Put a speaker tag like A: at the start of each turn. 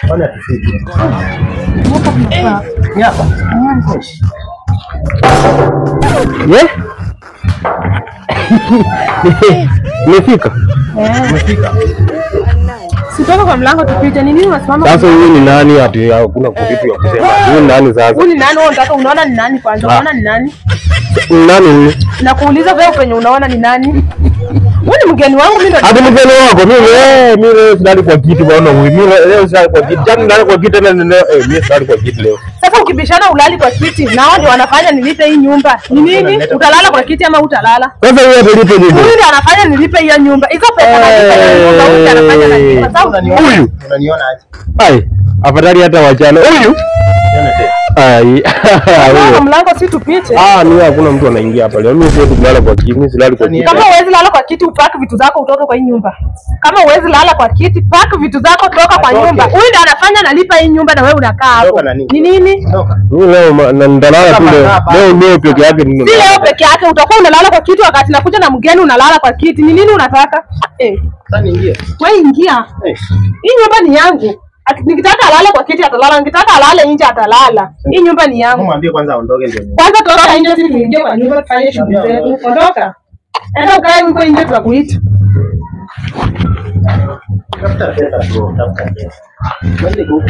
A: Bwana tufike.
B: Hapa.
A: Ye? Umefika?
B: Umefika.
C: Sitoka kwa mlango tupite. Ni nini unasimama?
A: Sasa huyu ni nani ati hakuna kitu ya kusema? Huyu ni nani sasa?
C: Huyu ni nani? Wewe unataka unaona ni nani kwanza? Unaona ni nani?
A: Ni nani huyu?
C: Nakuuliza wewe penye unaona ni nani? Wewe ni mgeni wangu mimi ndo.
A: Hadi mgeni wako mimi leo sidali kwa kiti bwana huyu. Mimi leo sidali kwa kiti. Jana ndani kwa kiti tena mimi sidali kwa kiti leo.
C: Sasa ukibishana ulali kwa kiti nao ndio wanafanya nilipe hii nyumba. Ni nini? Utalala kwa kiti ama utalala?
A: Sasa wewe utalipa nini?
C: Huyu ndiye anafanya nilipe hiyo nyumba. Hizo pesa nalipa hiyo nyumba huyu anafanya na nini? Sasa
A: huyu
B: Unaniona aje?
A: ai afadhali hata wachana. Huyu
B: Tena tena.
A: ai
C: kwa mlango si tupite.
A: ni hakuna mtu anaingia hapa leo. Mimi siwezi kulala kwa kiti. Mimi silali kwa kiti.
C: Kama huwezi lala kwa kiti upaki vitu zako utoke kwa hii nyumba. Kama huwezi lala kwa kiti paki vitu zako toka kwa nyumba. Huyu ndiye anafanya nalipa hii nyumba na wewe unakaa hapo. Ni nini?
A: Mimi leo ndalala tu leo peke yake
C: Si leo peke yake utakuwa unalala kwa kiti wakati nakuja na mgeni unalala kwa kiti. Ni nini unataka?
B: Sasa niingie.
C: Wewe ingia. Hii nyumba ni yangu. Nikitaka alale kwa kiti atalala, nikitaka alale nje atalala. Hii nyumba ni yangu.
B: Mwambie kwanza aondoke ndio.
C: Kwanza toka nje sisi tuingie kwa nyumba tufanye shughuli zetu. Ondoka. Enda ukae huko nje tunakuita.
B: Tafuta pesa bro, tafuta pesa. Mwende huko.